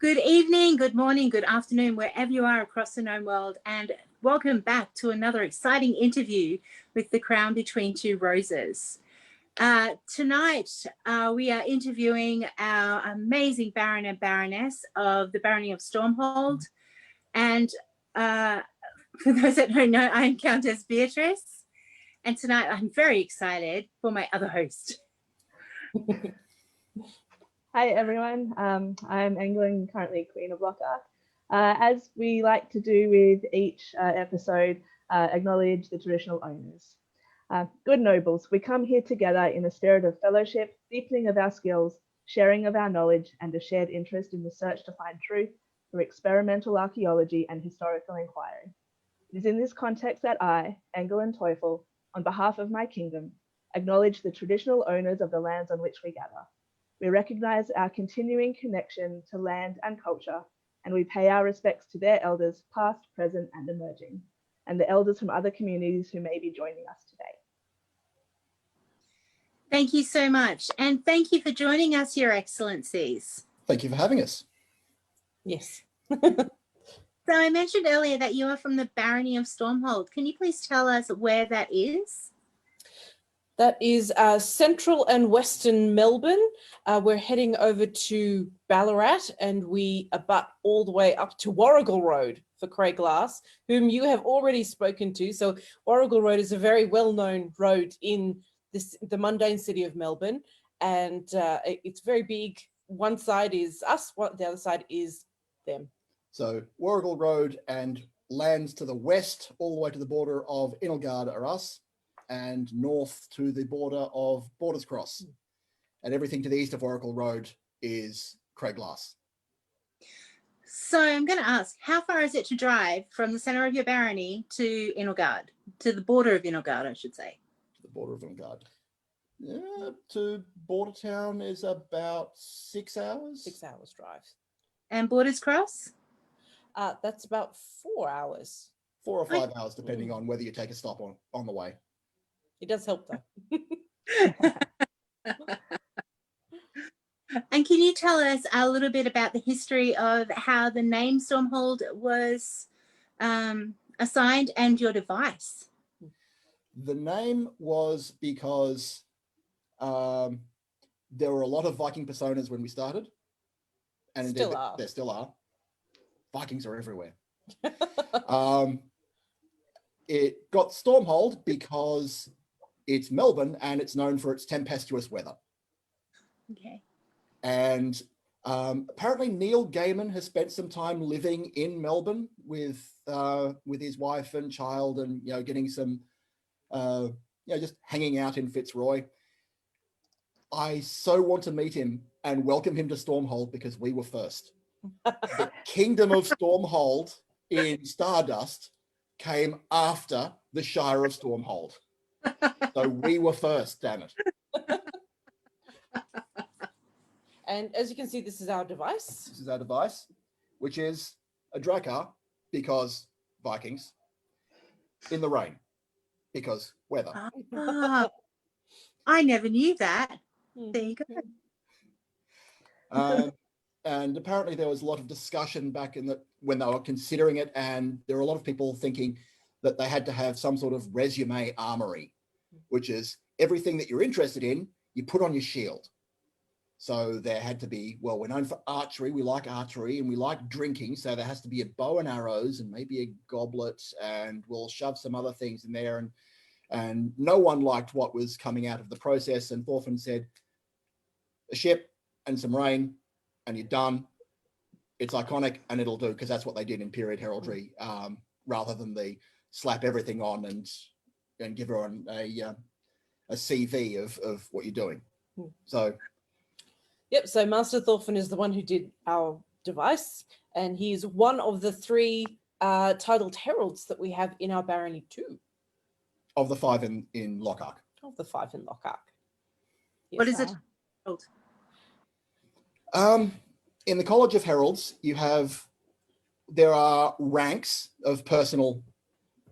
Good evening, good morning, good afternoon, wherever you are across the known world, and welcome back to another exciting interview with The Crown Between Two Roses. Tonight, we are interviewing our amazing Baron and Baroness of the Barony of Stormhold. And for those that don't know, I am Countess Beatrice. And tonight I'm very excited for my other host. Hi everyone, I'm England, currently Queen of Lochac. As we like to do with each episode, acknowledge the traditional owners. Good nobles, we come here together in a spirit of fellowship, deepening of our skills, sharing of our knowledge, and a shared interest in the search to find truth through experimental archaeology and historical inquiry. It is in this context that I, England Teufel, on behalf of my kingdom, acknowledge the traditional owners of the lands on which we gather. We recognize our continuing connection to land and culture, and we pay our respects to their elders, past, present, and emerging, and the elders from other communities who may be joining us today. Thank you so much. And thank you for joining us, Your Excellencies. Thank you for having us. Yes. So I mentioned earlier that you are from the Barony of Stormhold. Can you please tell us where that is? That is central and western Melbourne. We're heading over to Ballarat, and we abut all the way up to Warrigal Road for Craig Glass, whom you have already spoken to. So Warrigal Road is a very well-known road in the mundane city of Melbourne, and it's very big. One side is us, the other side is them. So Warrigal Road and lands to the west, all the way to the border of Inelgard are us, and north to the border of Borders Cross. And everything to the east of Warrigal Road is Craig Glass. So I'm going to ask, how far is it to drive from the centre of your barony to Inelgard, to the border of Inelgard, I should say? To the border of Inelgard. Yeah, to Bordertown is about 6 hours. 6 hours drive. And Borders Cross? That's about 4 hours. 4 or 5 hours, depending on whether you take a stop on the way. It does help though. And can you tell us a little bit about the history of how the name Stormhold was assigned and your device? The name was because there were a lot of Viking personas when we started. And there still are. Vikings are everywhere. It got Stormhold because it's Melbourne and it's known for its tempestuous weather. Okay. And apparently Neil Gaiman has spent some time living in Melbourne with his wife and child, and getting some just hanging out in Fitzroy. I so want to meet him and welcome him to Stormhold because we were first. The Kingdom of Stormhold in Stardust came after the Shire of Stormhold. So we were first, damn it. And as you can see, this is our device. This is our device, which is a Drakkar, because Vikings, in the rain, because weather. I never knew that. There you go. And apparently there was a lot of discussion back when they were considering it, and there were a lot of people thinking that they had to have some sort of resume armory, which is everything that you're interested in, you put on your shield. So there had to be, well, we're known for archery, we like archery, and we like drinking, so there has to be a bow and arrows and maybe a goblet, and we'll shove some other things in there. And no one liked what was coming out of the process, and Thorfinn said, a ship and some rain, and you're done. It's iconic, and it'll do, because that's what they did in period heraldry, rather than the slap everything on and give everyone a CV of what you're doing. So, yep. So Master Thorfinn is the one who did our device, and he's one of the 3 titled heralds that we have in our barony too. Of the 5 in Lochac. Of the 5 in Lochac. Yes, what is it? In the College of Heralds, there are ranks of personal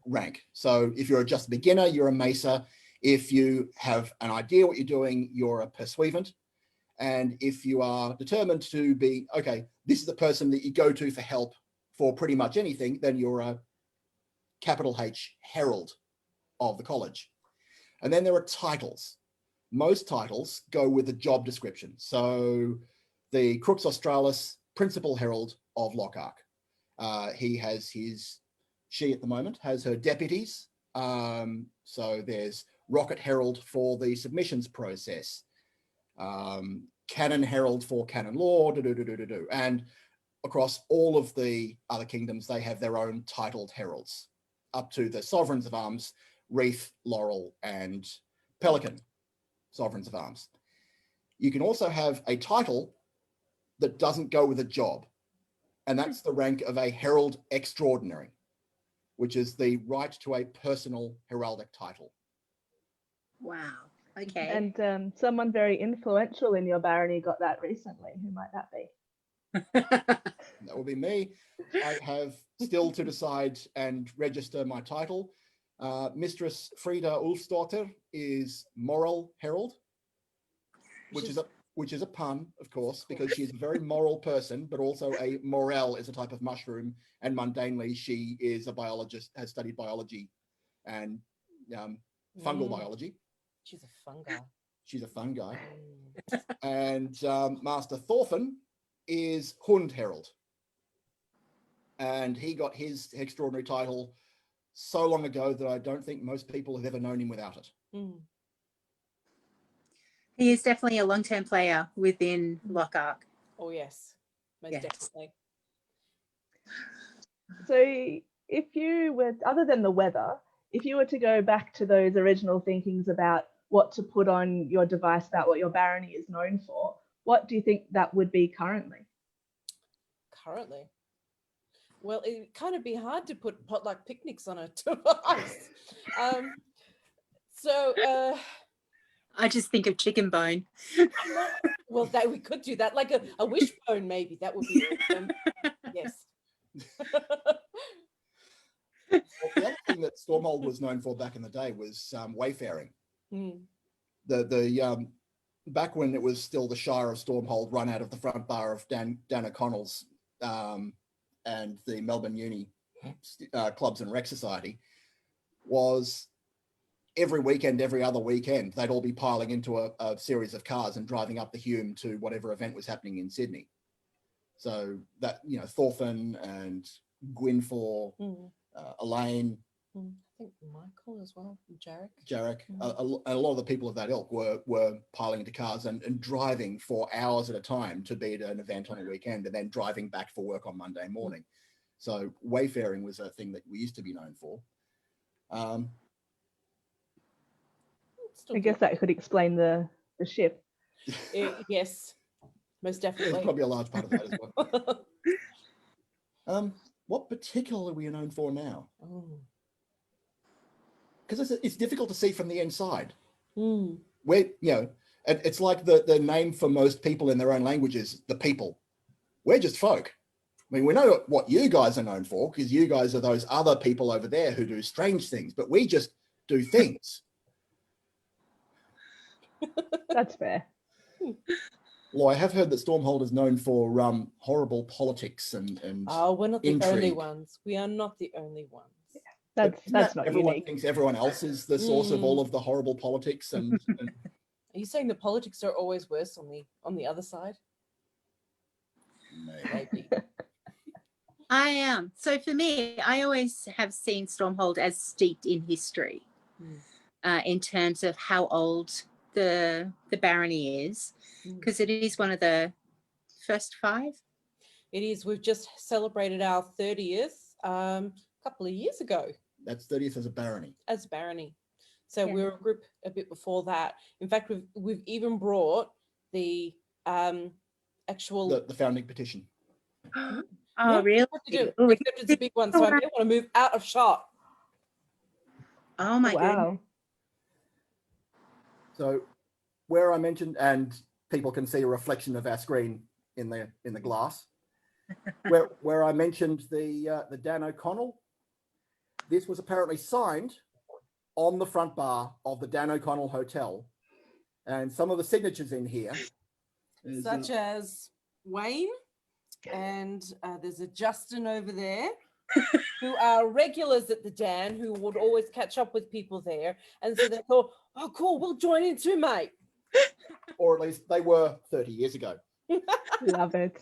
rank. So if you're just a beginner, you're a Mesa. If you have an idea what you're doing, you're a Pursuivant. And if you are determined to be, okay, this is the person that you go to for help for pretty much anything, then you're a capital H herald of the college. And then there are titles. Most titles go with a job description. So the Crux Australis, Principal Herald of Lochac. She at the moment has her deputies. So there's Rocket Herald for the submissions process, Canon Herald for canon law, and across all of the other kingdoms, they have their own titled heralds, up to the Sovereigns of Arms, Reef, Laurel, and Pelican Sovereigns of Arms. You can also have a title that doesn't go with a job, and that's the rank of a Herald Extraordinary, which is the right to a personal heraldic title. Wow. Okay. And someone very influential in your barony got that recently. Who might that be? That will be me. I have still to decide and register my title. Mistress Frida Ulfsdotter is Moral Herald, which is a pun, of course, because she's a very moral person, but also a morel is a type of mushroom, and mundanely she is a biologist, has studied biology and fungal biology. She's a fungi. She's a fungi. And Master Thorfinn is Hund Herald. And he got his extraordinary title so long ago that I don't think most people have ever known him without it. Mm. He is definitely a long-term player within Lochac. Oh, yes. Most Yes. definitely. So if you were, other than the weather, if you were to go back to those original thinkings about what to put on your device about what your barony is known for, what do you think that would be currently? Currently? Well, it'd kind of be hard to put potluck picnics on a device. I just think of chicken bone. Well, we could do that, like a wishbone, maybe. That would be awesome. Yes. Well, the other thing that Stormhold was known for back in the day was wayfaring. Mm. The back when it was still the Shire of Stormhold, run out of the front bar of Dan O'Connell's and the Melbourne Uni Clubs and Rec Society, was every weekend, every other weekend, they'd all be piling into a series of cars and driving up the Hume to whatever event was happening in Sydney. So that, Thorfinn and Gwynfor, Elaine. I think Michael as well, Jarek. A lot of the people of that ilk were piling into cars and driving for hours at a time to be at an event on a weekend and then driving back for work on Monday morning. So wayfaring was a thing that we used to be known for. I guess that could explain the ship. Yes, most definitely. There's probably a large part of that as well. What particularly are we known for now? Because it's difficult to see from the inside. Where, it's like the name for most people in their own languages, the people. We're just folk. I mean, we know what you guys are known for because you guys are those other people over there who do strange things, but we just do things. That's fair. Well, I have heard that Stormhold is known for horrible politics and we're not the intrigue. only ones. We are not the only ones. That's not everyone unique. thinks everyone else is the source of all of the horrible politics and Are you saying the politics are always worse on the other side? Maybe. I am. So for me, I always have seen Stormhold as steeped in history in terms of how old the barony is, because it is one of the first 5. It is. We've just celebrated our 30th a couple of years ago. That's 30th as a barony. As barony. So we were a group a bit before that. In fact, we've even brought the actual the founding petition. Oh, really? Except it's a big one, so I may want to move out of shot. Oh my goodness. So where I mentioned, and people can see a reflection of our screen in the glass, where I mentioned the Dan O'Connell, this was apparently signed on the front bar of the Dan O'Connell Hotel, and some of the signatures in here There's, such as Wayne, and there's a Justin over there, who are regulars at the Dan, who would always catch up with people there. And so they thought, oh, cool, we'll join in too, mate. or at least they were 30 years ago. Love it.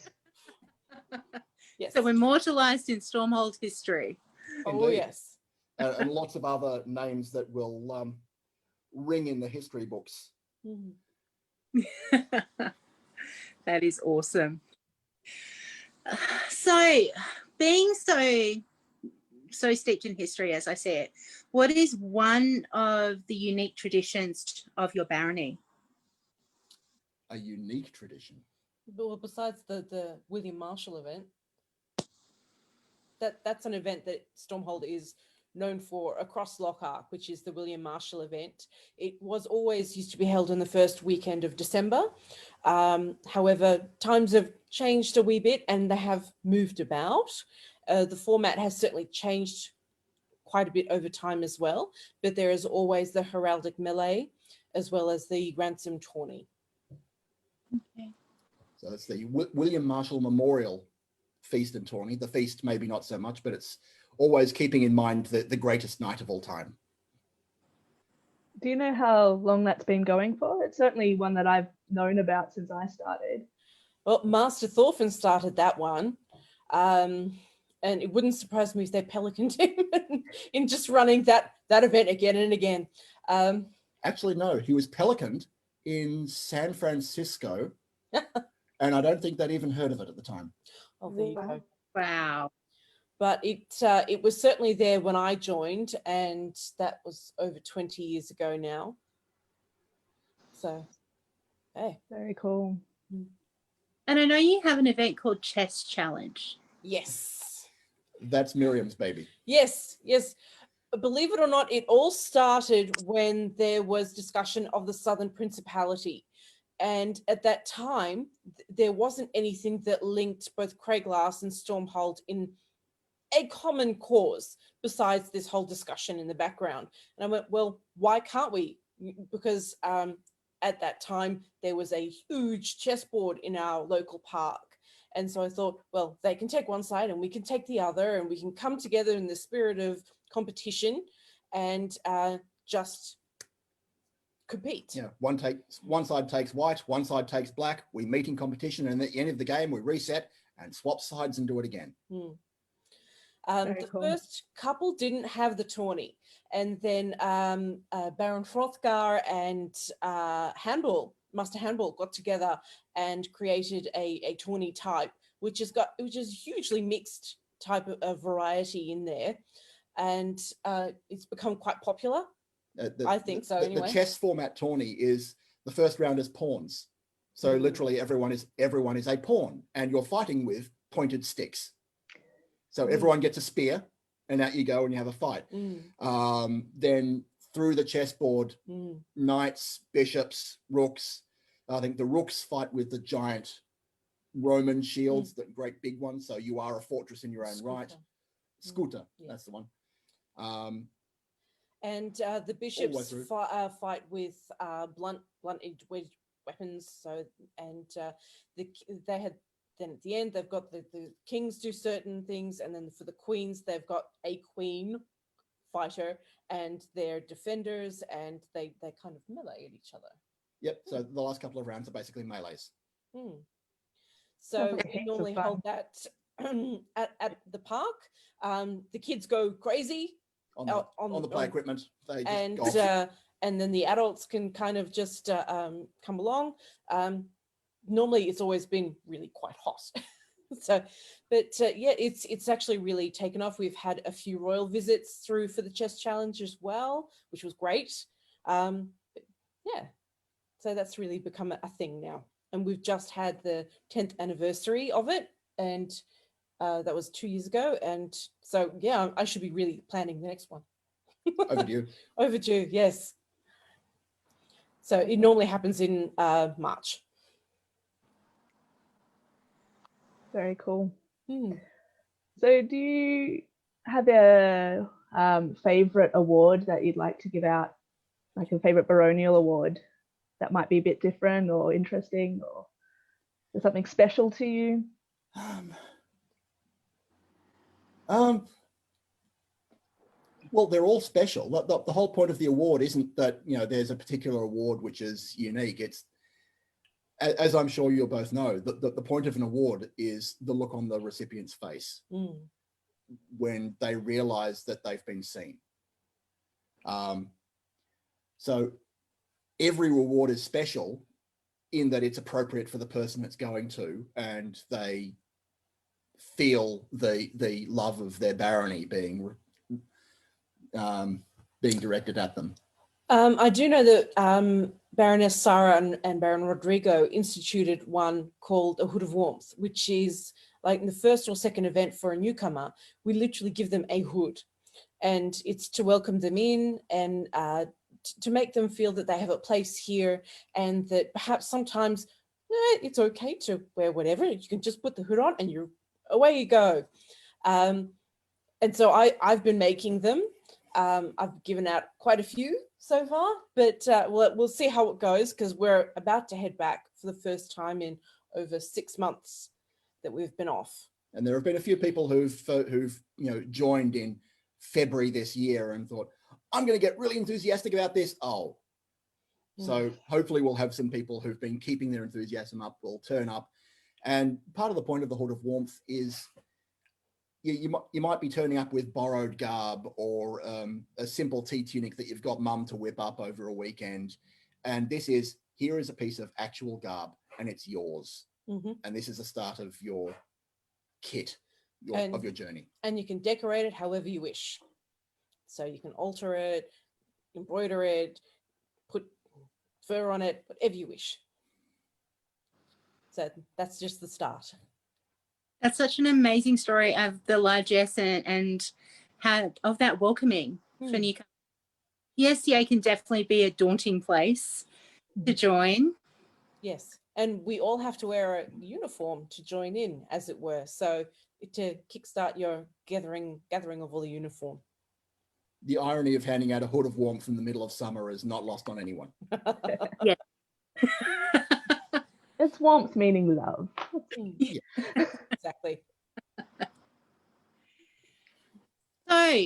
Yes. So immortalized in Stormhold history. Oh, Indeed. yes. And lots of other names that will ring in the history books. Mhm. That is awesome. So, being so steeped in history, as I said, what is one of the unique traditions of your barony? A unique tradition. Well, besides the William Marshall event, that's an event that Stormhold is known for across Lochac, which is the William Marshall event. It was always used to be held on the first weekend of December. However, times have changed a wee bit and they have moved about. The format has certainly changed quite a bit over time as well, but there is always the heraldic melee as well as the ransom tourney. Okay. So that's the William Marshall Memorial Feast and Tourney. The feast maybe not so much, but it's always keeping in mind the greatest night of all time. Do you know how long that's been going for? It's certainly one that I've known about since I started. Well, Master Thorfinn started that one. And it wouldn't surprise me if they pelicaned him in just running that event again and again. Actually, no, he was pelicaned in San Francisco, and I don't think they'd even heard of it at the time. Oh, there you go. Wow. But it was certainly there when I joined, and that was over 20 years ago now. So, hey. Very cool. And I know you have an event called Chess Challenge. Yes. That's Miriam's baby. Yes. Believe it or not, it all started when there was discussion of the Southern Principality. And at that time, there wasn't anything that linked both Craiglas and Stormhold in a common cause besides this whole discussion in the background. And I went, well, why can't we? Because at that time, there was a huge chessboard in our local park. And so I thought, well, they can take one side and we can take the other, and we can come together in the spirit of competition and just compete. Yeah, one side takes white, one side takes black. We meet in competition, and at the end of the game, we reset and swap sides and do it again. The cool. first couple didn't have the tourney, and then Baron Hrothgar and Master Handball got together and created a tourney type, which is hugely mixed type of variety in there, and it's become quite popular. I think so. Anyway, the chess format tourney is the first round is pawns, so literally everyone is a pawn, and you're fighting with pointed sticks. So everyone gets a spear, and out you go, and you have a fight. Then through the chessboard, knights, bishops, rooks. I think the rooks fight with the giant Roman shields, the great big ones. So you are a fortress in your own right. Scooter, that's the one. And the bishops fight with blunt-edged weapons. So they had. Then at the end, they've got the kings do certain things, and then for the queens, they've got a queen fighter and their defenders, and they kind of melee at each other. Yep. So the last couple of rounds are basically melees. So we normally hold that at the park. The kids go crazy on the play equipment. They just and then the adults can kind of just come along. Normally it's always been really quite hot. It's actually really taken off. We've had a few royal visits through for the chess challenge as well, which was great. So that's really become a thing now, and we've just had the 10th anniversary of it, and that was 2 years ago, and so I should be really planning the next one. Overdue, yes. So it normally happens in March. Very cool. So do you have a favorite award that you'd like to give out, like a favorite baronial award that might be a bit different or interesting? Or Is something special to you? Well, they're all special. The whole point of the award isn't that, you know, there's a particular award which is unique. It's, as I'm sure you'll both know, the point of an award is the look on the recipient's face when they realize that they've been seen. So every reward is special in that it's appropriate for the person it's going to, and they feel the love of their barony being directed at them. I do know that Baroness Sarah and Baron Rodrigo instituted one called a Hood of Warmth, which is like in the first or second event for a newcomer, we literally give them a hood, and it's to welcome them in and to make them feel that they have a place here, and that perhaps sometimes it's okay to wear whatever. You can just put the hood on and away you go. And so I've been making them. I've given out quite a few so far, but we'll see how it goes, because we're about to head back for the first time in over 6 months that we've been off. And there have been a few people who've joined in February this year and thought, I'm going to get really enthusiastic about this. Oh, so hopefully we'll have some people who've been keeping their enthusiasm up will turn up. And part of the point of the Hood of Warmth is you might be turning up with borrowed garb or a simple tea tunic that you've got mum to whip up over a weekend. And here is a piece of actual garb and it's yours. And this is the start of your kit of your journey. And you can decorate it however you wish. So you can alter it, embroider it, put fur on it, whatever you wish. So that's just the start. That's such an amazing story of the largesse and how of that welcoming for newcomers. The SCA can definitely be a daunting place to join. Yes, and we all have to wear a uniform to join in, as it were. So to kickstart your gathering of all the uniform. The irony of handing out a Hood of Warmth in the middle of summer is not lost on anyone. Yeah. It's warmth meaning love. Yeah. Exactly. So,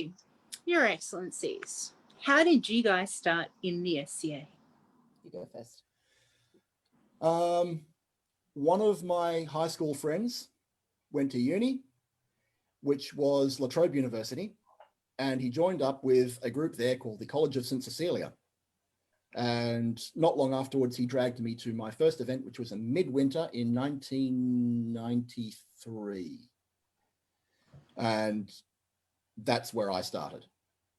Your Excellencies, how did you guys start in the SCA? You go first. One of my high school friends went to uni, which was La Trobe University, and he joined up with a group there called the College of St. Cecilia. And not long afterwards, he dragged me to my first event, which was in midwinter in 1993. And that's where I started,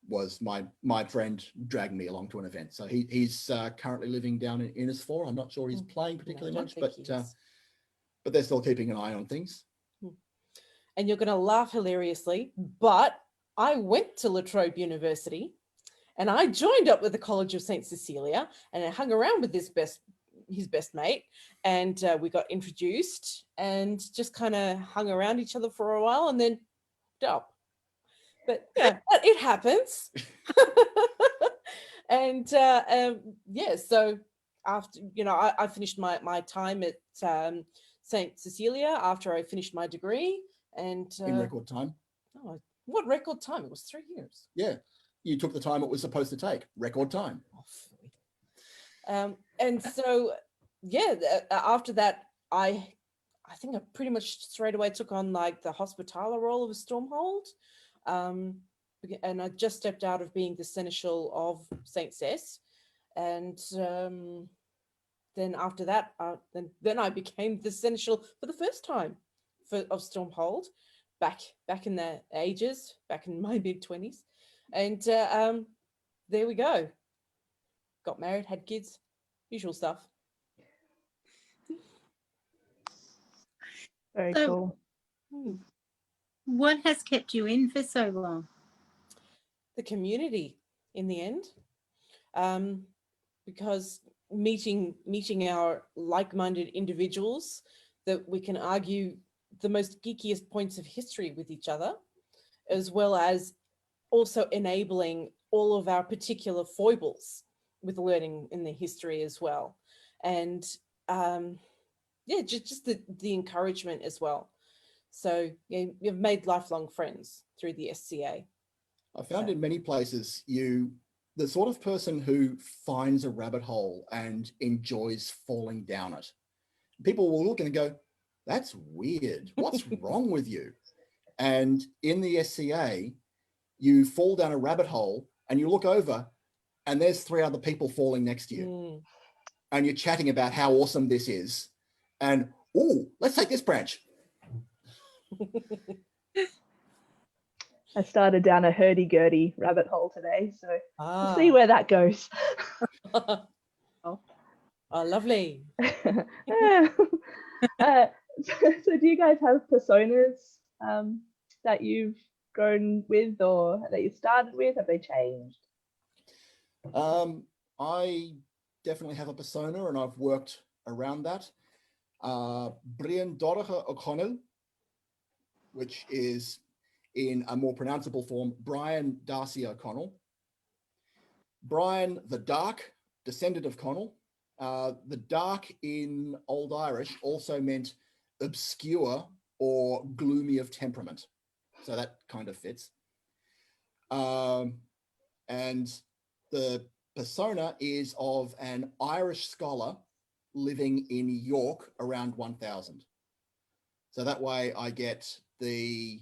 was my friend dragged me along to an event. So he's currently living down in Innisfail. I'm not sure he's playing particularly much, but they're still keeping an eye on things. And you're going to laugh hilariously, but I went to La Trobe University and I joined up with the College of St. Cecilia, and I hung around with his best mate, and we got introduced and just kind of hung around each other for a while and then up. But yeah, it happens. And so after, I finished my time at St. Cecilia after I finished my degree. And in record time. Oh, what record time? It was 3 years. Yeah, you took the time it was supposed to take. Record time. And so, after that, I think I pretty much straight away took on like the hospitaller role of a Stormhold. And I just stepped out of being the seneschal of St. Cess. And then after that, then I became the seneschal for the first time of Stormhold, back in the ages, back in my mid-20s. And there we go. Got married, had kids, usual stuff. Very cool. What has kept you in for so long? The community, in the end, because meeting our like-minded individuals that we can argue the most geekiest points of history with each other, as well as also enabling all of our particular foibles with learning in the history as well. And yeah, just the encouragement as well. So yeah, you've made lifelong friends through the SCA. I found So- in many places the sort of person who finds a rabbit hole and enjoys falling down it. People will look and go, that's weird. What's wrong with you? And in the SCA, you fall down a rabbit hole and you look over and there's 3 other people falling next to you. And you're chatting about how awesome this is. And, oh, let's take this branch. I started down a hurdy-gurdy rabbit hole today, so we'll see Ah, where that goes. oh, lovely. Yeah. So do you guys have personas that you've grown with or that you started with? Have they changed? I definitely have a persona and I've worked around that. Brian Dorcha O'Connell, which is in a more pronounceable form, Brian Darcy O'Connell. Brian the Dark, descendant of Connell. The dark in Old Irish also meant obscure or gloomy of temperament. So that kind of fits. And the persona is of an Irish scholar living in York around 1000. So that way I get the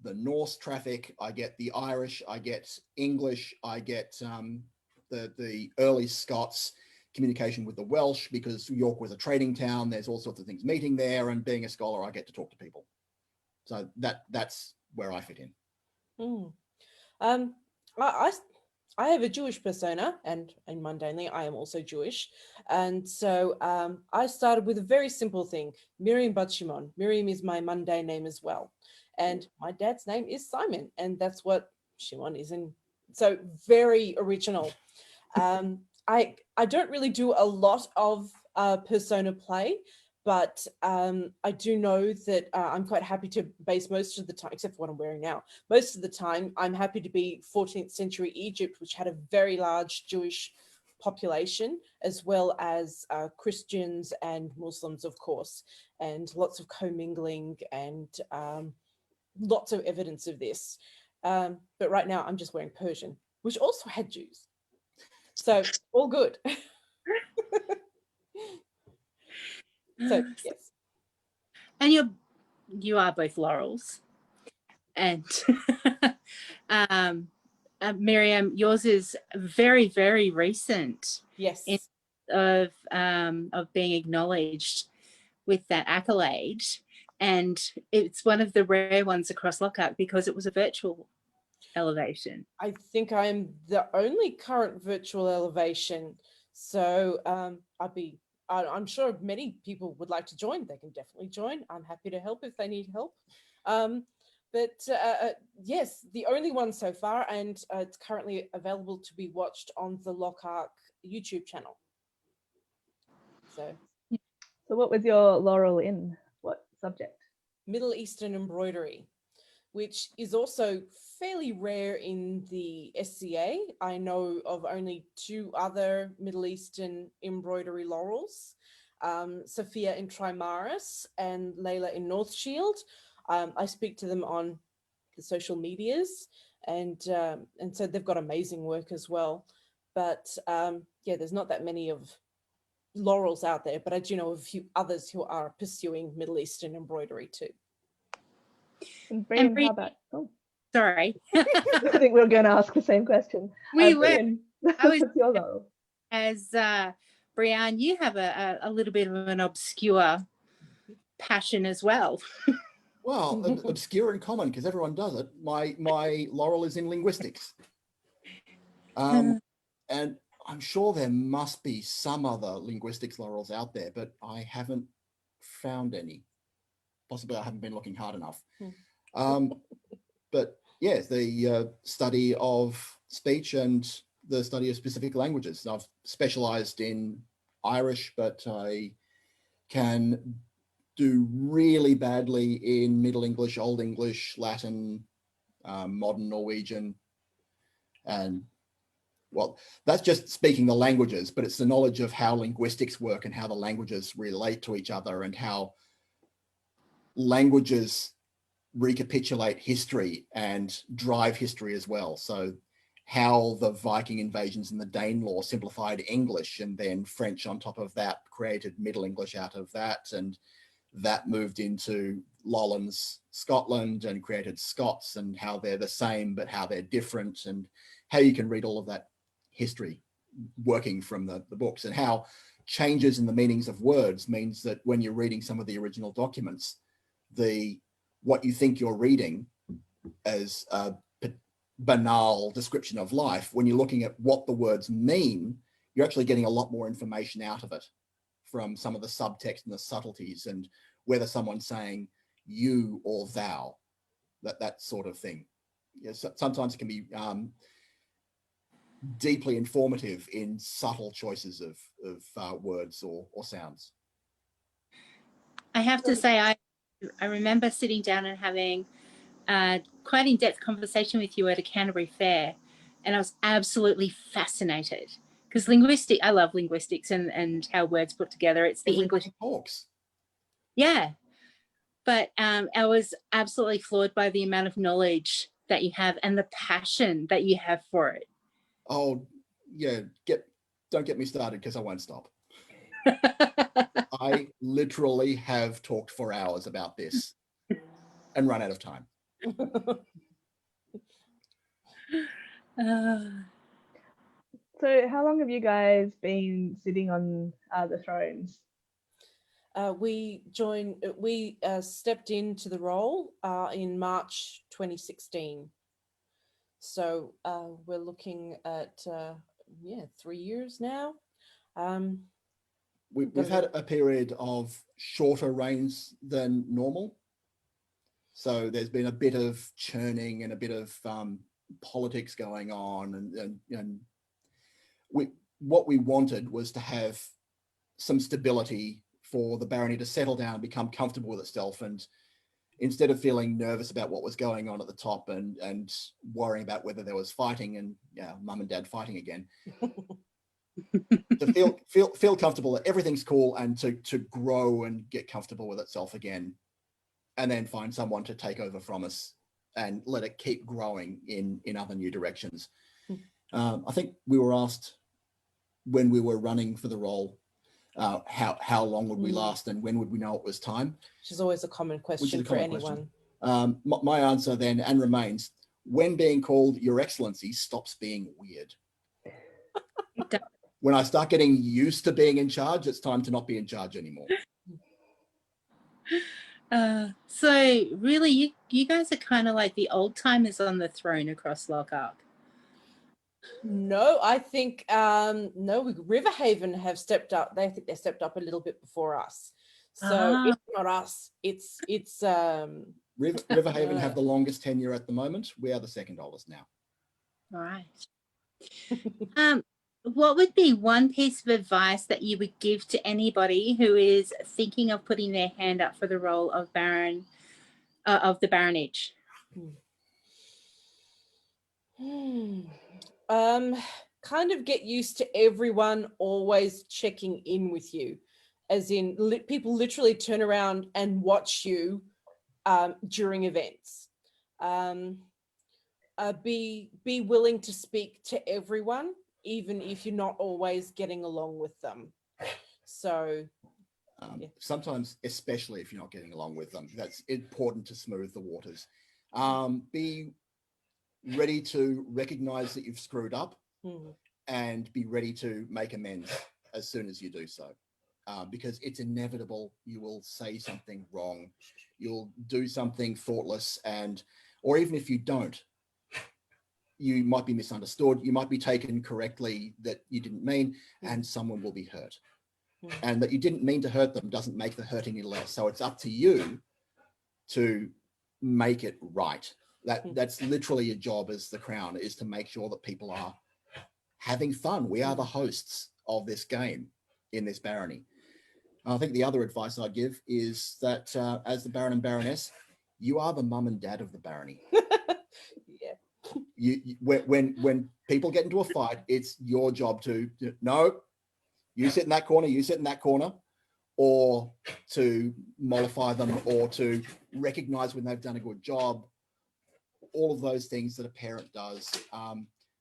Norse traffic, I get the Irish, I get English, I get the early Scots communication with the Welsh, because York was a trading town. There's all sorts of things meeting there, and being a scholar, I get to talk to people. So that's where I fit in. I have a Jewish persona, and mundanely, I am also Jewish. And so I started with a very simple thing, Miriam Bat Shimon. Miriam is my mundane name as well. And my dad's name is Simon, and that's what Shimon is in. So very original. I don't really do a lot of persona play, but I do know that I'm quite happy to base most of the time, except for what I'm wearing now, most of the time I'm happy to be 14th century Egypt, which had a very large Jewish population, as well as Christians and Muslims, of course, and lots of commingling and lots of evidence of this. But right now I'm just wearing Persian, which also had Jews. So all good. So yes. And you are both Laurels. And Miriam, yours is very, very recent. Yes. Of being acknowledged with that accolade. And it's one of the rare ones across Lochac because it was a virtual elevation. I think I'm the only current virtual elevation. So I'm sure many people would like to join. They can definitely join. I'm happy to help if they need help. Yes, the only one so far, and it's currently available to be watched on the Lochac YouTube channel. So what was your laurel in? What subject? Middle Eastern embroidery, which is also fairly rare in the SCA. I know of only 2 other Middle Eastern embroidery laurels, Sophia in Trimaris and Layla in North Shield. I speak to them on the social medias, and so they've got amazing work as well. But yeah, there's not that many of laurels out there, but I do know of a few others who are pursuing Middle Eastern embroidery too. And Brian, how about? Oh, sorry. I think we were going to ask the same question. Brian, what's your laurel? As Brianne, you have a little bit of an obscure passion as well. Well, obscure and common, because everyone does it. My laurel is in linguistics. And I'm sure there must be some other linguistics laurels out there, but I haven't found any. Possibly I haven't been looking hard enough. But yeah, the study of speech and the study of specific languages. I've specialized in Irish, but I can do really badly in Middle English, Old English, Latin, modern Norwegian, and well, that's just speaking the languages, but it's the knowledge of how linguistics work and how the languages relate to each other and how languages recapitulate history and drive history as well. So how the Viking invasions and the Danelaw simplified English, and then French on top of that created Middle English out of that, and that moved into Lowlands Scotland and created Scots, and how they're the same but how they're different, and how you can read all of that history working from the books, and how changes in the meanings of words means that when you're reading some of the original documents, what you think you're reading as a banal description of life, when you're looking at what the words mean, you're actually getting a lot more information out of it from some of the subtext and the subtleties, and whether someone's saying you or thou, that sort of thing. Yes, sometimes it can be deeply informative in subtle choices of words or sounds. I have to say, I remember sitting down and having quite in-depth conversation with you at a Canterbury fair, and I was absolutely fascinated because I love linguistics and how words put together. It's the Everybody English talks. Yeah, but I was absolutely floored by the amount of knowledge that you have and the passion that you have for it. Oh yeah, don't get me started because I won't stop. I literally have talked for hours about this and run out of time. So how long have you guys been sitting on the thrones? We stepped into the role in March 2016. So we're looking at 3 years now. We've had a period of shorter reigns than normal. So there's been a bit of churning and a bit of politics going on, and what we wanted was to have some stability for the barony to settle down, become comfortable with itself, and instead of feeling nervous about what was going on at the top and worrying about whether there was fighting and mum and dad fighting again, to feel comfortable that everything's cool, and to grow and get comfortable with itself again, and then find someone to take over from us and let it keep growing in other new directions. I think we were asked when we were running for the role, how long would we last and when would we know it was time? Which is always a common question for anyone. My answer then and remains, when being called Your Excellency stops being weird. When I start getting used to being in charge, it's time to not be in charge anymore. So really, you guys are kind of like the old timers on the throne across Lochac. No, I think Riverhaven have stepped up. They think they stepped up a little bit before us. So it's not us. It's Riverhaven have the longest tenure at the moment. We are the second oldest now. All right. What would be one piece of advice that you would give to anybody who is thinking of putting their hand up for the role of Baron of the baronage? Kind of get used to everyone always checking in with you, as in people literally turn around and watch you during events. Be willing to speak to everyone, even if you're not always getting along with them. So sometimes, especially if you're not getting along with them, that's important to smooth the waters. Be ready to recognize that you've screwed up and be ready to make amends as soon as you do so, because it's inevitable. You will say something wrong, you'll do something thoughtless, or even if you don't, you might be misunderstood, you might be taken correctly that you didn't mean, and someone will be hurt. And that you didn't mean to hurt them doesn't make the hurt any less. So it's up to you to make it right. That's literally your job as the Crown, is to make sure that people are having fun. We are the hosts of this game in this barony. I think the other advice I'd give is that as the Baron and Baroness, you are the mum and dad of the barony. When people get into a fight, it's your job to no, you sit in that corner, you sit in that corner, or to mollify them, or to recognize when they've done a good job. All of those things that a parent does.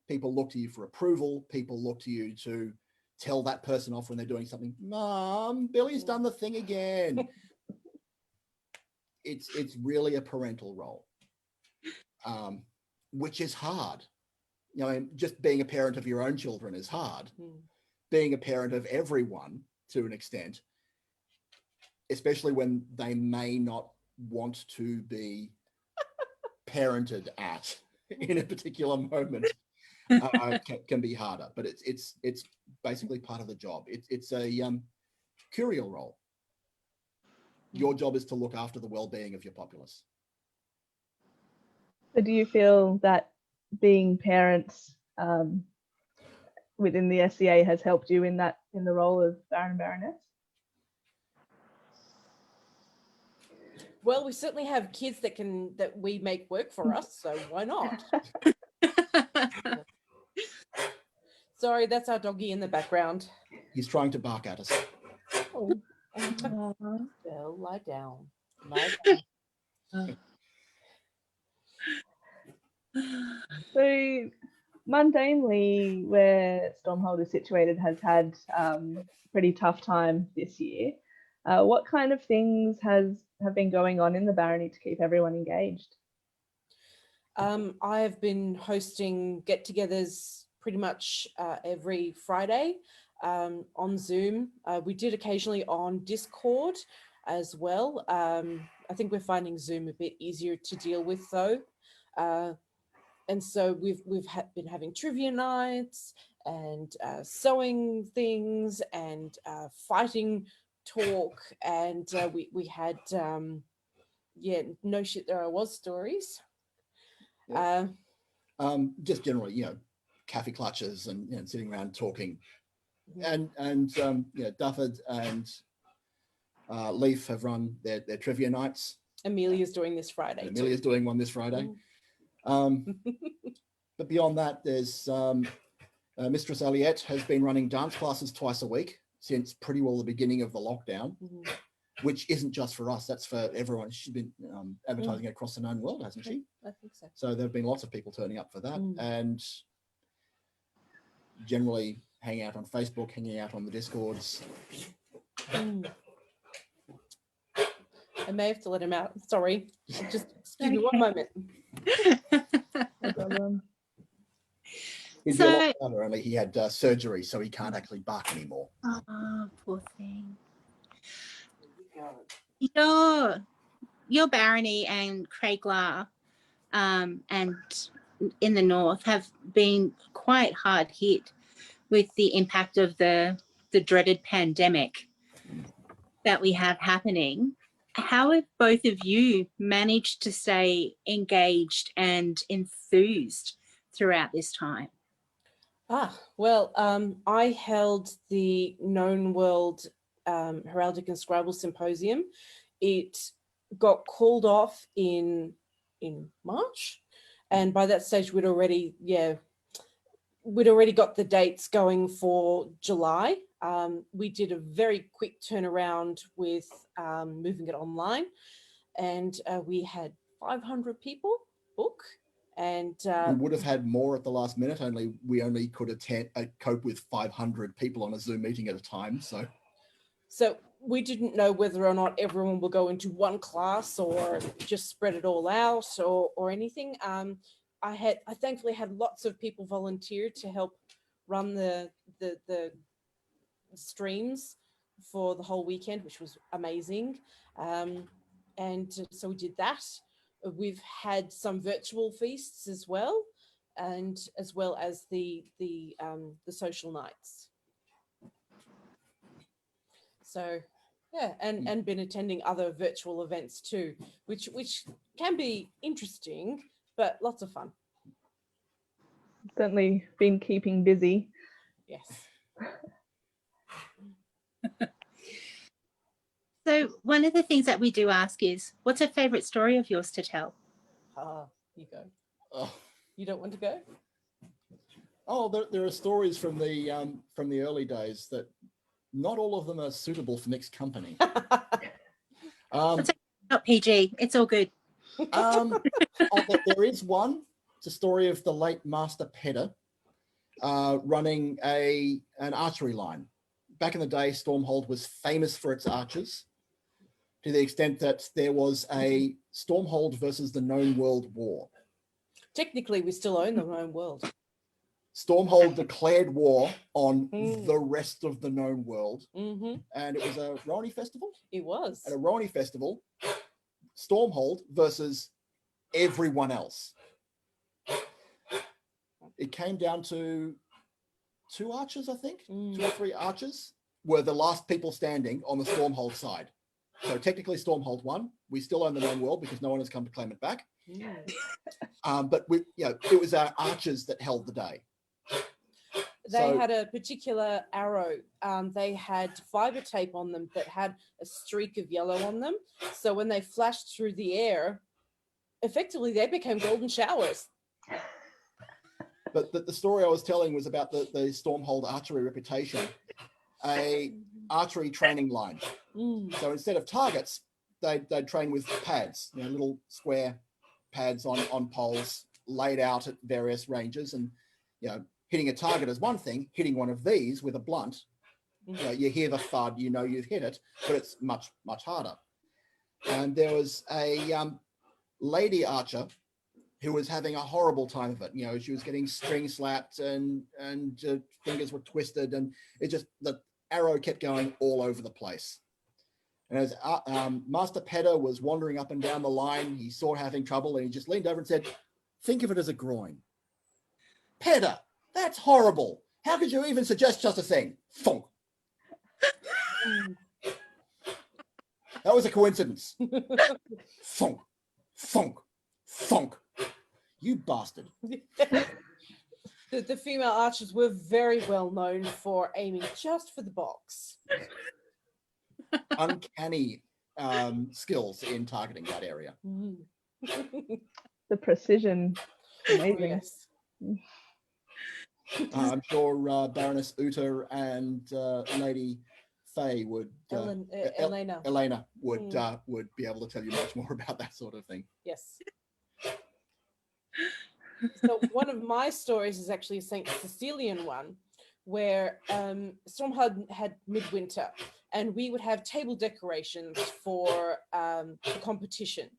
People look to you for approval. People look to you to tell that person off when they're doing something. Mom, Billy's done the thing again. It's really a parental role, which is hard. You know, just being a parent of your own children is hard. Being a parent of everyone to an extent, especially when they may not want to be parented at in a particular moment, can be harder. But it's basically part of the job. It's a curial role. Your job is to look after the well-being of your populace. So do you feel that being parents within the SCA has helped you in the role of Baron and Baroness? Well, we certainly have kids that we make work for us, so why not? Sorry, that's our doggy in the background. He's trying to bark at us. Oh. Belle, lie down. Lie down. So mundanely, where Stormhold is situated has had pretty tough time this year. What kind of things have been going on in the Barony to keep everyone engaged? I have been hosting get-togethers pretty much every Friday on Zoom. We did occasionally on Discord as well. I think we're finding Zoom a bit easier to deal with though. And so we've been having trivia nights and sewing things and fighting talk, and we had no shit there I was stories. Yeah. Just generally, you know, cafe clutches and, you know, sitting around talking, and you know, Dufford and Leaf have run their trivia nights. Amelia's doing this Friday. And Amelia's doing one this Friday. But beyond that, there's Mistress Aliette has been running dance classes twice a week since pretty well the beginning of the lockdown, which isn't just for us, that's for everyone. She's been advertising across the known world, hasn't she? I think so. So there have been lots of people turning up for that, and generally hanging out on Facebook, hanging out on the Discords. I may have to let him out. Sorry. Just excuse me one moment. No problem. He'd be a lot better, only he had surgery, so he can't actually bark anymore. Oh, poor thing. Your Barony and Craiglar and in the north have been quite hard hit with the impact of the dreaded pandemic that we have happening. How have both of you managed to stay engaged and enthused throughout this time? Well, I held the Known World Heraldic and Scribal Symposium. It got called off in March, and by that stage we'd already got the dates going for July. We did a very quick turnaround with moving it online, and we had 500 people book. And we would have had more at the last minute, we only could cope with 500 people on a Zoom meeting at a time. So we didn't know whether or not everyone will go into one class or just spread it all out or anything. I thankfully had lots of people volunteer to help run the streams for the whole weekend, which was amazing. And so we did that. We've had some virtual feasts as well, and as well as the social nights. So yeah, and been attending other virtual events too, which can be interesting, but lots of fun. Certainly been keeping busy. Yes. So one of the things that we do ask is, what's a favourite story of yours to tell? You go. Oh, You don't want to go? Oh, there are stories from the early days that not all of them are suitable for mixed company. Not PG. It's all good. There is one. It's a story of the late Master Pedder running an archery line. Back in the day, Stormhold was famous for its archers, to the extent that there was a Stormhold versus the Known World war. Technically, we still own the known world. Stormhold declared war on the rest of the known world, and it was a Barony festival. It was. At a Barony festival, Stormhold versus everyone else. It came down to 2 archers, I think. 2 or 3 archers were the last people standing on the Stormhold side. So technically Stormhold won. We still own the known world because no one has come to claim it back. But it was our archers that held the day. They had a particular arrow. They had fiber tape on them that had a streak of yellow on them. So when they flashed through the air, effectively they became golden showers. But the story I was telling was about the Stormhold archery reputation, a archery training line. So instead of targets, they'd train with pads, little square pads on poles laid out at various ranges, and hitting a target is one thing. Hitting one of these with a blunt, you hear the thud, you've hit it, but it's much, much harder. And there was a lady archer who was having a horrible time of it. She was getting string slapped and fingers were twisted, and the arrow kept going all over the place. And as Master Pedder was wandering up and down the line, he saw her having trouble, and he just leaned over and said, "Think of it as a groin." "Pedder, that's horrible. How could you even suggest such a thing?" Thunk. That was a coincidence. Thunk, thunk, thunk. You bastard. The female archers were very well known for aiming just for the box. Uncanny skills in targeting that area. The precision, amazing. Yes. I'm sure Baroness Uta and Lady Faye would Elena would be able to tell you much more about that sort of thing. Yes. So one of my stories is actually a St. Cecilian one, where Stormhold had midwinter, and we would have table decorations for the competition.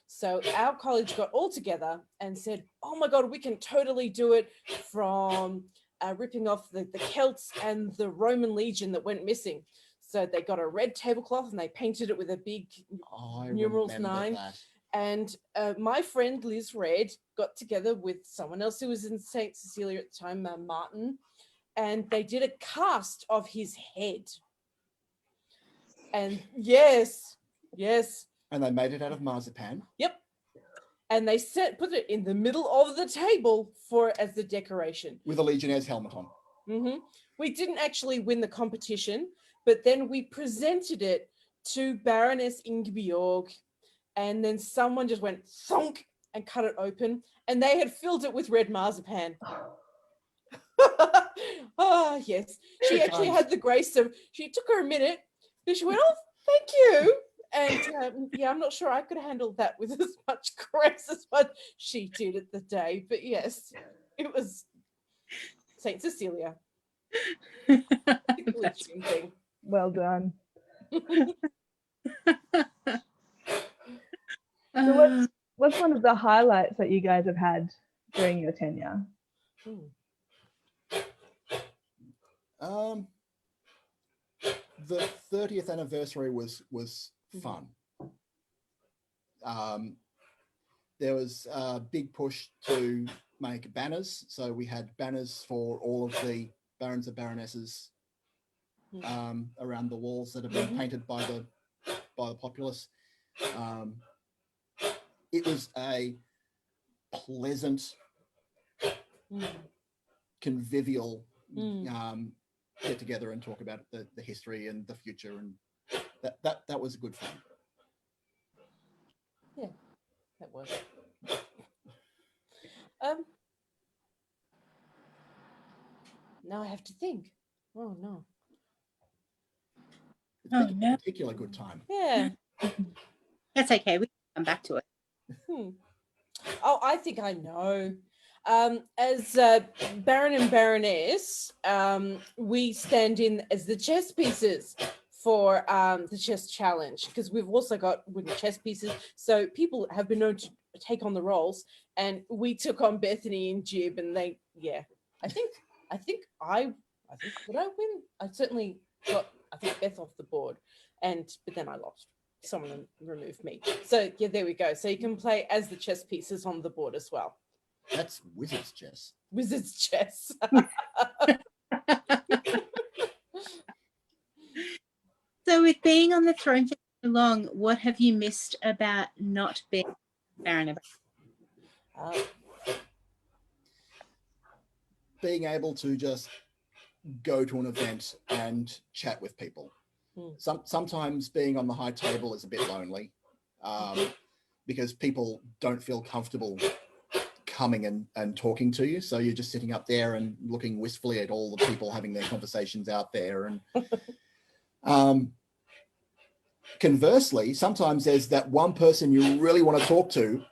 So our college got all together and said, "Oh my God, we can totally do it," from ripping off the Celts and the Roman legion that went missing. So they got a red tablecloth and they painted it with a big numerals 9. That. And my friend Liz Red got together with someone else who was in St. Cecilia at the time, Martin, and they did a cast of his head. And yes. And they made it out of marzipan. Yep. And they put it in the middle of the table as the decoration. With a Legionnaire's helmet on. We didn't actually win the competition, but then we presented it to Baroness Ingeborg, and then someone just went thunk and cut it open, and they had filled it with red marzipan. Oh, yes. She actually had the grace of, she took her a minute, then she went, "Oh, thank you." And I'm not sure I could handle that with as much grace as what she did at the day. But yes, it was St. Cecilia. Thing. Well done. So what's one of the highlights that you guys have had during your tenure? The 30th anniversary was fun. There was a big push to make banners, so we had banners for all of the barons and baronesses around the walls that have been painted by the populace. It was a pleasant, convivial get together and talk about the history and the future, and that was good fun. Yeah, that was. Now I have to think. Oh no. It's Oh, been no. a particular good time. Yeah. That's okay. We can come back to it. Oh, I think I know. As Baron and Baroness, we stand in as the chess pieces for the chess challenge, because we've also got wooden chess pieces. So people have been known to take on the roles, and we took on Bethany and Jib, and they, yeah, I think would I win? I certainly got, I think, Beth off the board, but then I lost. Someone removed me. So yeah, there we go. So you can play as the chess pieces on the board as well. That's wizard's chess. Wizard's chess. So with being on the throne for so long, what have you missed about not being Baron? Being able to just go to an event and chat with people. Sometimes being on the high table is a bit lonely, because people don't feel comfortable coming and talking to you. So you're just sitting up there and looking wistfully at all the people having their conversations out there. And conversely, sometimes there's that one person you really want to talk to,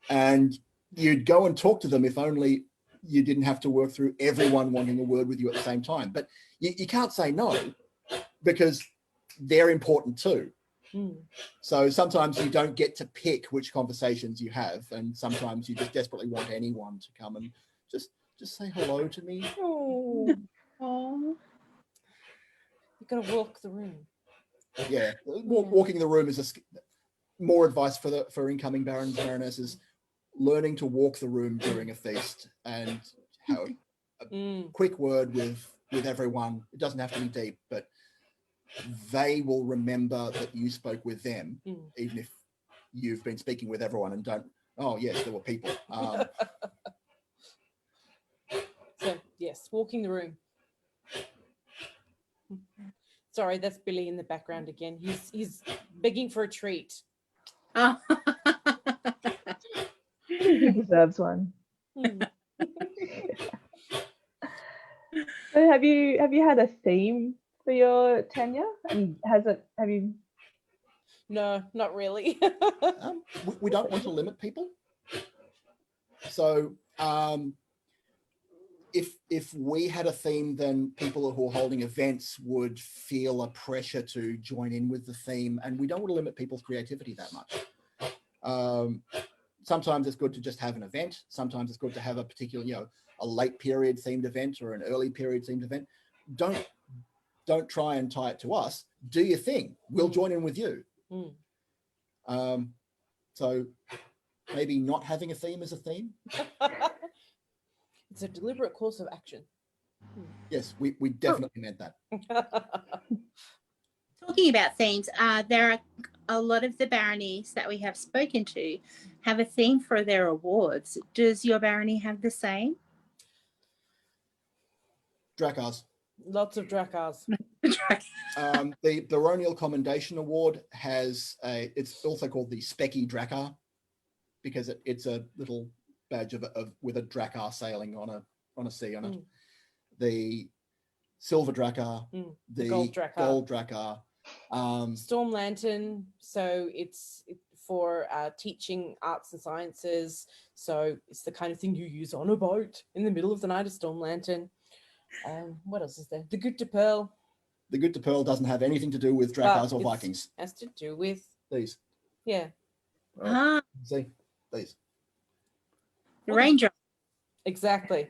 and you'd go and talk to them if only you didn't have to work through everyone wanting a word with you at the same time. But you can't say no, because they're important too. So sometimes you don't get to pick which conversations you have, and sometimes you just desperately want anyone to come and just say hello to me. Oh, Oh, you gotta walk the room. Yeah, walking the room is more advice for incoming barons and baronesses. Learning to walk the room during a feast and have a quick word with everyone. It doesn't have to be deep, but they will remember that you spoke with them, even if you've been speaking with everyone and don't. Oh yes, there were people. So yes, walking the room. Sorry, that's Billy in the background again. He's begging for a treat. oh. He deserves one. So have you had a theme for your tenure? And have you? No, not really. We don't want to limit people. So if we had a theme, then people who are holding events would feel a pressure to join in with the theme, and we don't want to limit people's creativity that much. Sometimes it's good to just have an event. Sometimes it's good to have a particular, a late period themed event or an early period themed event. Don't try and tie it to us. Do your thing. We'll join in with you. So maybe not having a theme is a theme. It's a deliberate course of action. Yes, we definitely meant that. Talking about themes, there are a lot of the baronies that we have spoken to have a theme for their awards. Does your barony have the same? Dracars. Lots of Dracars. The Baronial Commendation Award it's also called the Specky Dracar, because it's a little badge with a Dracar sailing on a sea on it. The Silver Dracar, the Gold Dracar. Storm Lantern, so it's for teaching arts and sciences. So it's the kind of thing you use on a boat in the middle of the night, a Storm Lantern. What else is there? The Good to Pearl. The Good to Pearl doesn't have anything to do with Dracars or Vikings. Has to do with these. Yeah. Right. See these. The raindrops. Exactly.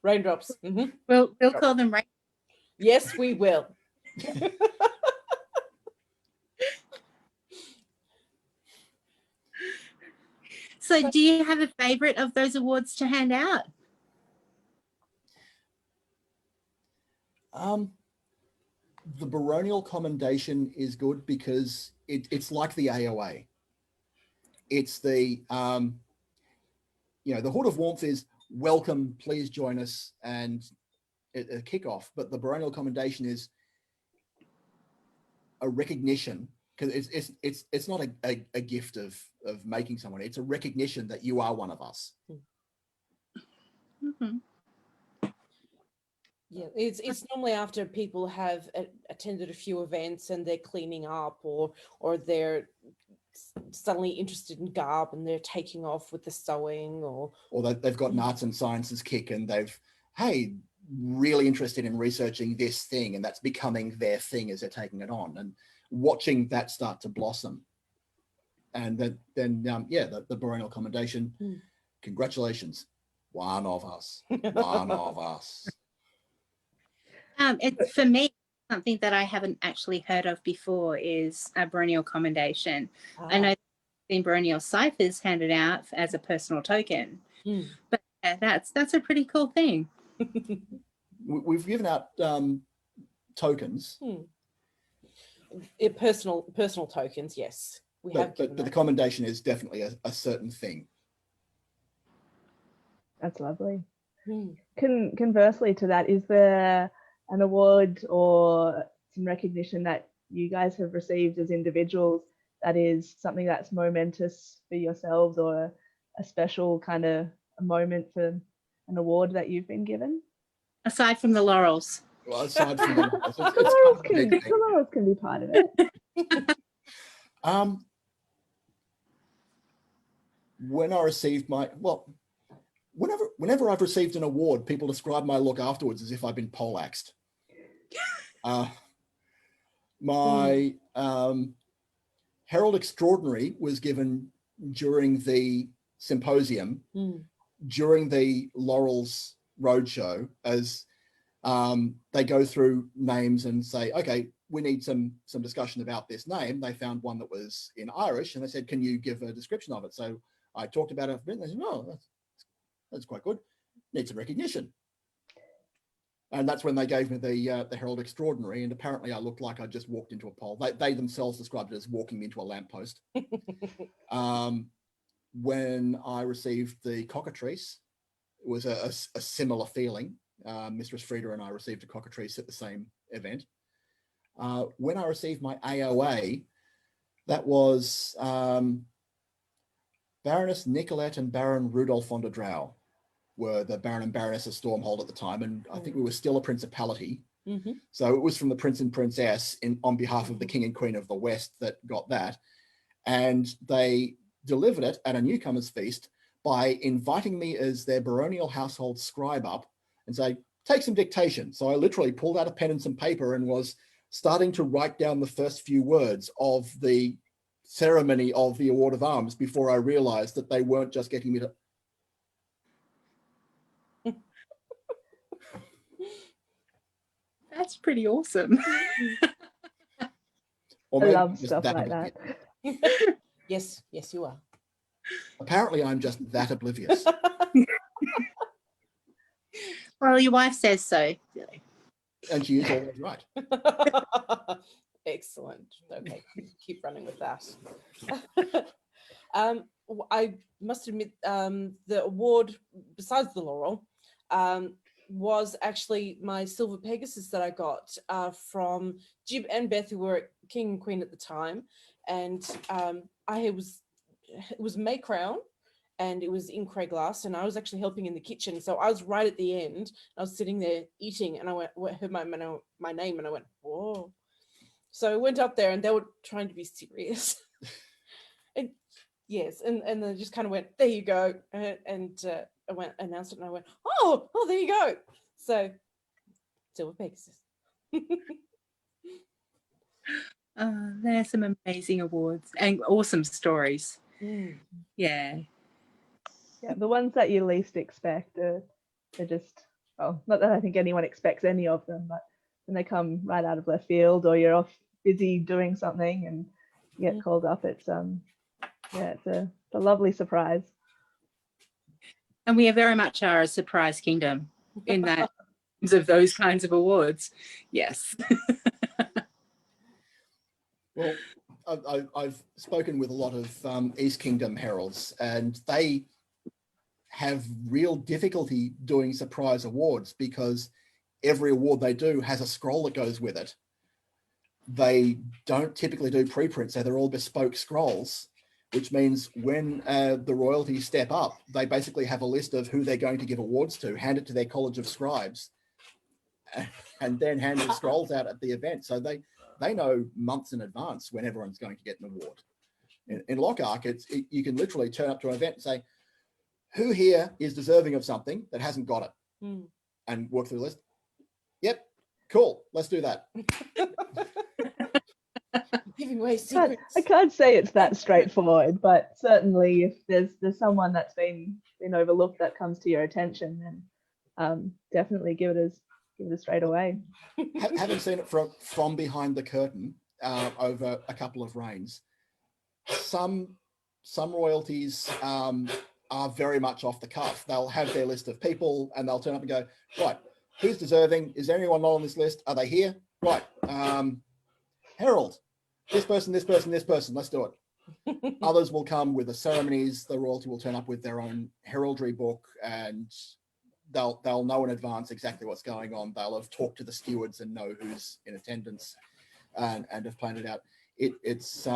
Raindrops. We'll call them raindrops. Yes, we will. So do you have a favorite of those awards to hand out? The Baronial Commendation is good because it's like the AOA. It's the the Hood of Warmth is welcome, please join us, and a kickoff. But the Baronial Commendation is a recognition, because it's not a gift of making someone. It's a recognition that you are one of us. Yeah, it's normally after people have attended a few events and they're cleaning up, or they're suddenly interested in garb and they're taking off with the sewing, or they've got an arts and sciences kick and they've, hey, really interested in researching this thing, and that's becoming their thing as they're taking it on, and watching that start to blossom. And then the Baronial commendation. Congratulations, one of us. One of us. It's, for me, something that I haven't actually heard of before is a Baronial commendation. I know in Baronial ciphers handed out as a personal token, but that's a pretty cool thing. We've given out tokens. Personal tokens, yes. But the commendation is definitely a certain thing. That's lovely. Conversely to that, is there an award or some recognition that you guys have received as individuals that is something that's momentous for yourselves, or a special kind of a moment for an award that you've been given? Aside from the laurels. Well, aside from the laurels can be part of it. When I received whenever I've received an award, people describe my look afterwards as if I've been poleaxed. My Herald Extraordinary was given during the symposium, during the Laurels Roadshow, as they go through names and say, okay, we need some discussion about this name. They found one that was in Irish, and they said, can you give a description of it? So I talked about it for a bit, and they said, no, that's quite good. Needs some recognition. And that's when they gave me the Herald Extraordinary, and apparently I looked like I just walked into a pole. They themselves described it as walking into a lamppost. When I received the Cockatrice, it was a similar feeling. Mistress Frieda and I received a Cockatrice at the same event. When I received my AOA, that was Baroness Nicolette and Baron Rudolf von der Drau were the Baron and Baroness of Stormhold at the time, and I think we were still a principality. So it was from the Prince and Princess on behalf of the King and Queen of the West that got that. And they delivered it at a newcomer's feast by inviting me as their baronial household scribe up and say, take some dictation. So I literally pulled out a pen and some paper and was starting to write down the first few words of the ceremony of the Award of Arms before I realized that they weren't just getting me to... That's pretty awesome. I love stuff like that. Yes, you are. Apparently I'm just that oblivious. Well, your wife says so. And she is always right. Excellent. Okay, keep running with that. I must admit, the award, besides the laurel, was actually my silver Pegasus that I got from Jib and Beth, who were King and Queen at the time, and it was May Crown, and it was in Craiglass, and I was actually helping in the kitchen, so I was right at the end. I was sitting there eating, and I heard my name, and I went, whoa. So I went up there, and they were trying to be serious. And yes, and they just kind of went, there you go, and I went, announced it, and I went, oh, there you go. So, silver Pegasus. There's some amazing awards and awesome stories. Yeah, the ones that you least expect are just, well, not that I think anyone expects any of them, but when they come right out of left field, or you're off busy doing something and you get called up, it's it's a lovely surprise. and we are very much a surprise kingdom in that of those kinds of awards. Yes. Well, I've spoken with a lot of East Kingdom heralds, and they have real difficulty doing surprise awards because every award they do has a scroll that goes with it. They don't typically do preprints, so they're all bespoke scrolls, which means when the royalties step up, they basically have a list of who they're going to give awards to, hand it to their College of Scribes, and then hand the scrolls out at the event. So they know months in advance when everyone's going to get an award. In Lochac, you can literally turn up to an event and say, who here is deserving of something that hasn't got it? And work through the list. Yep, cool, let's do that. Giving away secrets. I can't say it's that straightforward, but certainly if there's someone that's been overlooked that comes to your attention, then definitely give it straight away. Having seen it from behind the curtain over a couple of reigns, some royalties are very much off the cuff. They'll have their list of people and they'll turn up and go, right, who's deserving? Is there anyone not on this list? Are they here? Right. Herald, this person, this person, this person, let's do it. Others will come with the ceremonies. The royalty will turn up with their own heraldry book, and they'll know in advance exactly what's going on. They'll have talked to the stewards and know who's in attendance and have planned it out. It's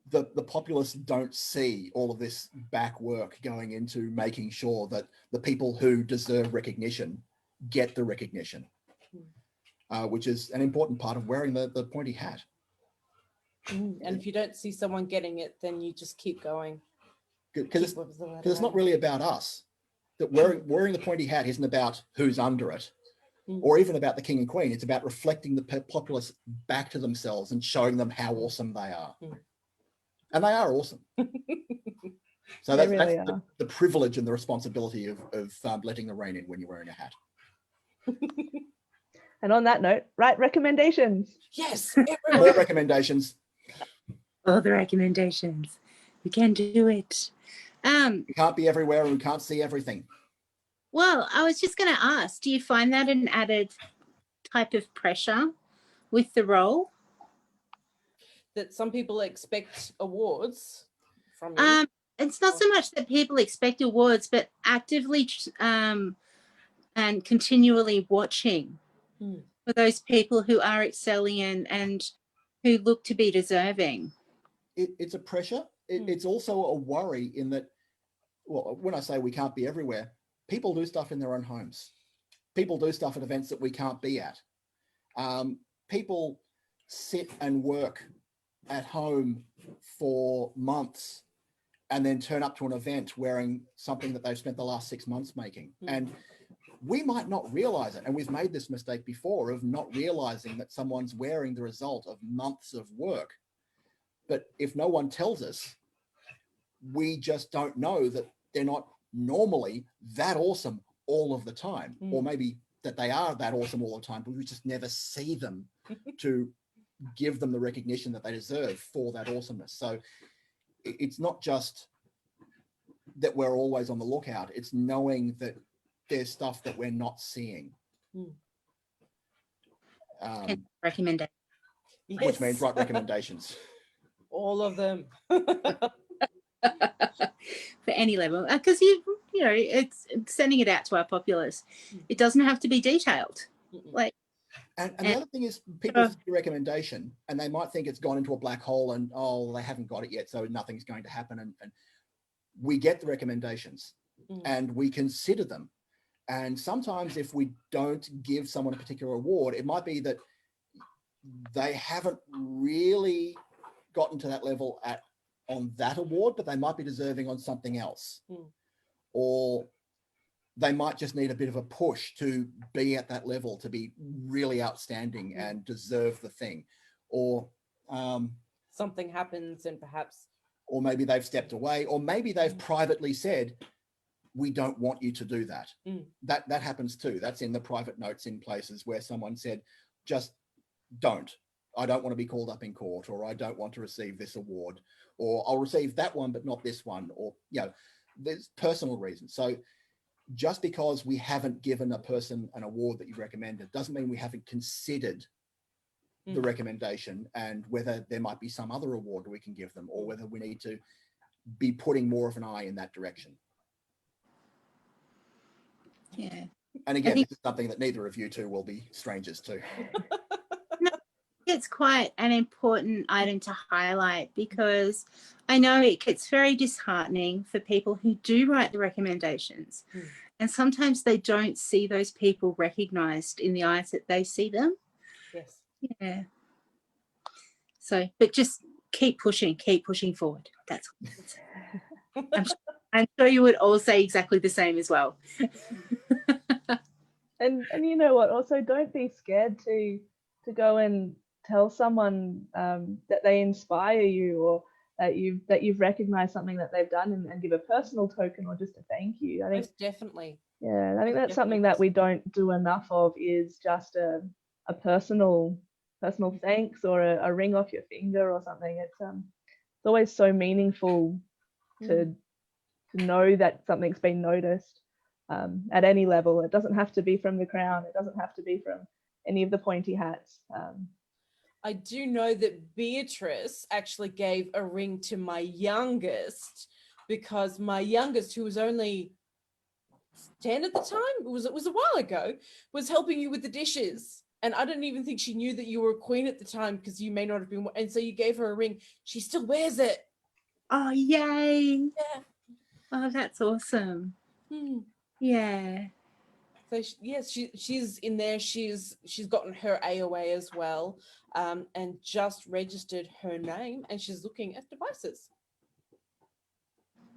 the populace don't see all of this back work going into making sure that the people who deserve recognition get the recognition, which is an important part of wearing the pointy hat. And if you don't see someone getting it, then you just keep going. Because it's not really about us. That wearing the pointy hat isn't about who's under it, or even about the king and queen. It's about reflecting the populace back to themselves and showing them how awesome they are. And they are awesome. So that's the privilege and the responsibility of letting the rain in when you're wearing a hat. And on that note, write recommendations. Yes, More recommendations. All the recommendations. We can do it. We can't be everywhere and we can't see everything. Well, I was just going to ask, do you find that an added type of pressure with the role? that some people expect awards from you? It's not so much that people expect awards, but actively and continually watching for those people who are excelling and who look to be deserving. It's a pressure. It's also a worry in that, well, when I say we can't be everywhere, people do stuff in their own homes. People do stuff at events that we can't be at. People sit and work at home for months and then turn up to an event wearing something that they've spent the last 6 months making. And we might not realize it. And we've made this mistake before of not realizing that someone's wearing the result of months of work. But if no one tells us, we just don't know that they're not normally that awesome all of the time, or maybe that they are that awesome all the time, but we just never see them to give them the recognition that they deserve for that awesomeness. So it's not just that we're always on the lookout, it's knowing that there's stuff that we're not seeing. Recommendation. Which means write recommendations. All of them. For any level, because you know it's sending it out to our populace. It doesn't have to be detailed. Like, and the other thing is, people see a recommendation and they might think it's gone into a black hole and they haven't got it yet, so nothing's going to happen. And we get the recommendations and we consider them. And sometimes if we don't give someone a particular award, it might be that they haven't really gotten to that level on that award, but they might be deserving on something else. Or they might just need a bit of a push to be at that level, to be really outstanding and deserve the thing. Or something happens and perhaps... Or maybe they've stepped away, or maybe they've privately said, we don't want you to do that. That happens too. That's in the private notes in places where someone said, just don't. I don't want to be called up in court, or I don't want to receive this award, or I'll receive that one, but not this one, or, you know, there's personal reasons. So just because we haven't given a person an award that you recommended doesn't mean we haven't considered the recommendation and whether there might be some other award we can give them, or whether we need to be putting more of an eye in that direction. yeah. And again, this is something that neither of you two will be strangers to. It's quite an important item to highlight, because I know it gets very disheartening for people who do write the recommendations And sometimes they don't see those people recognized in the eyes that they see them. Yes. Yeah. So, but just keep pushing forward. That's all. I'm sure you would all say exactly the same as well. And you know what? Also, don't be scared to go and tell someone that they inspire you, or that you've recognized something that they've done, and give a personal token or just a thank you. I think Most definitely. Yeah, I think that's something Definitely. that we don't do enough of, is just a personal thanks, or a ring off your finger or something. It's always so meaningful to know that something's been noticed at any level. It doesn't have to be from the Crown. It doesn't have to be from any of the pointy hats. I do know that Beatrice actually gave a ring to my youngest, because my youngest, who was only 10 at the time, it was a while ago, was helping you with the dishes. And I don't even think she knew that you were a queen at the time, because you may not have been. And so you gave her a ring. She still wears it. Oh, yay. Yeah. Oh, that's awesome. Yeah. So yes, she's in there. She's gotten her AOA as well, and just registered her name, and she's looking at devices.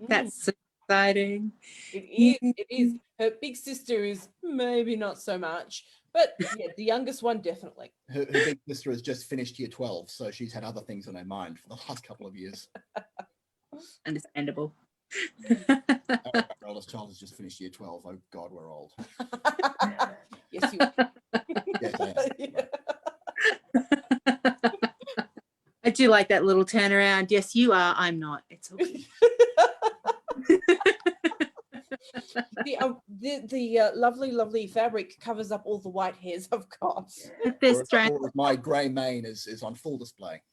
That's so exciting. It is. It is. Her big sister is maybe not so much, but yeah, the youngest one definitely. Her big sister has just finished year 12, so she's had other things on her mind for the last couple of years. Understandable. Our oldest child has just finished year 12. Oh God, we're old. Yes, you are. Yes, I am. I do like that little turnaround. Yes, you are. I'm not. It's okay. The lovely fabric covers up all the white hairs I've got. Or my grey mane is on full display.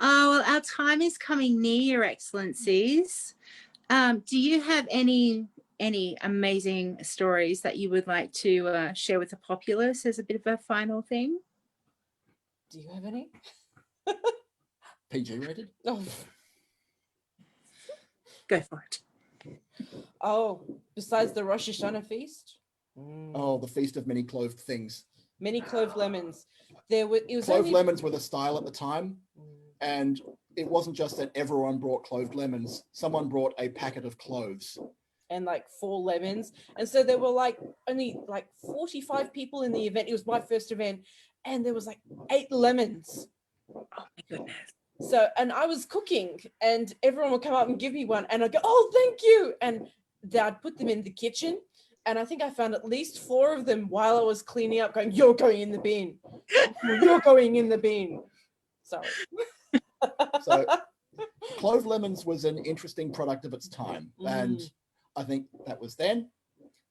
Oh, well, our time is coming near, Your Excellencies. Do you have any amazing stories that you would like to share with the populace as a bit of a final thing? Do you have any? PG rated? Oh. Go for it. Oh, besides the Rosh Hashanah feast? Oh, the Feast of Many Clothed Things. Many clove lemons. Clove lemons were the style at the time, and it wasn't just that everyone brought clove lemons. Someone brought a packet of cloves. And like 4 lemons. And so there were like only like 45 people in the event. It was my first event, and there was like 8 lemons. Oh my goodness. So, and I was cooking, and everyone would come up and give me one, and I'd go, oh, thank you. And I'd put them in the kitchen. And I think I found at least 4 of them while I was cleaning up, going, you're going in the bin. You're going in the bin. Sorry. So clove lemons was an interesting product of its time. And I think that was then.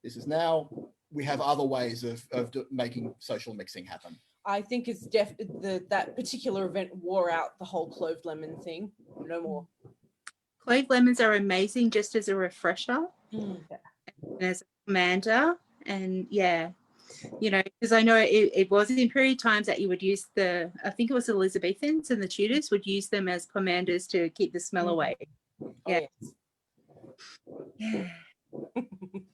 This is now. We have other ways of making social mixing happen. I think it's that particular event wore out the whole clove lemon thing. No more. Clove lemons are amazing just as a refresher and as a commander. And yeah, you know, because I know it was in period times that you would use I think it was the Elizabethans and the Tudors would use them as commanders to keep the smell away. Yeah. Oh, yes. Yeah.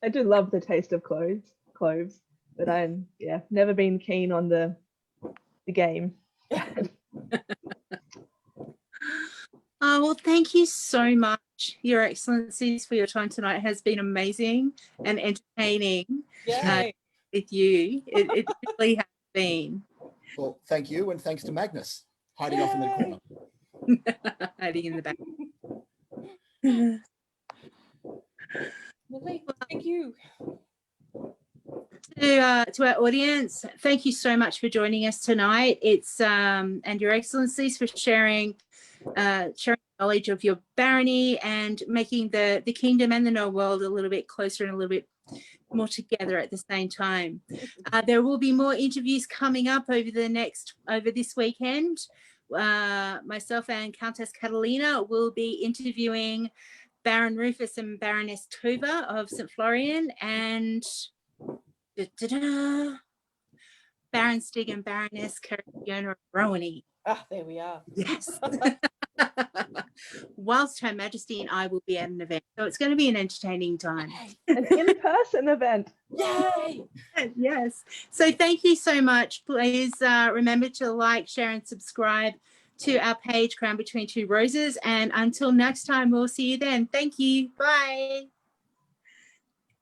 I do love the taste of cloves, but I'm never been keen on the game. Oh, well, thank you so much, Your Excellencies, for your time tonight. It has been amazing and entertaining with you. It really has been. Well, thank you, and thanks to Magnus, hiding off in the corner. Hiding in the back. Lovely. Thank you. To our audience, thank you so much for joining us tonight. It's and Your Excellencies for sharing knowledge of your barony and making the kingdom and the Know World a little bit closer and a little bit more together at the same time. There will be more interviews coming up over this weekend. Myself and Countess Catalina will be interviewing Baron Rufus and Baroness Tova of St. Florian, and Baron Stig and Baroness Carriona of Barony. Ah, there we are. Yes. whilst Her Majesty and I will be at an event. So it's going to be an entertaining time. An in-person event. Yay! Yes. So thank you so much. Please remember to like, share, and subscribe to our page, Crown Between Two Roses. And until next time, we'll see you then. Thank you. Bye.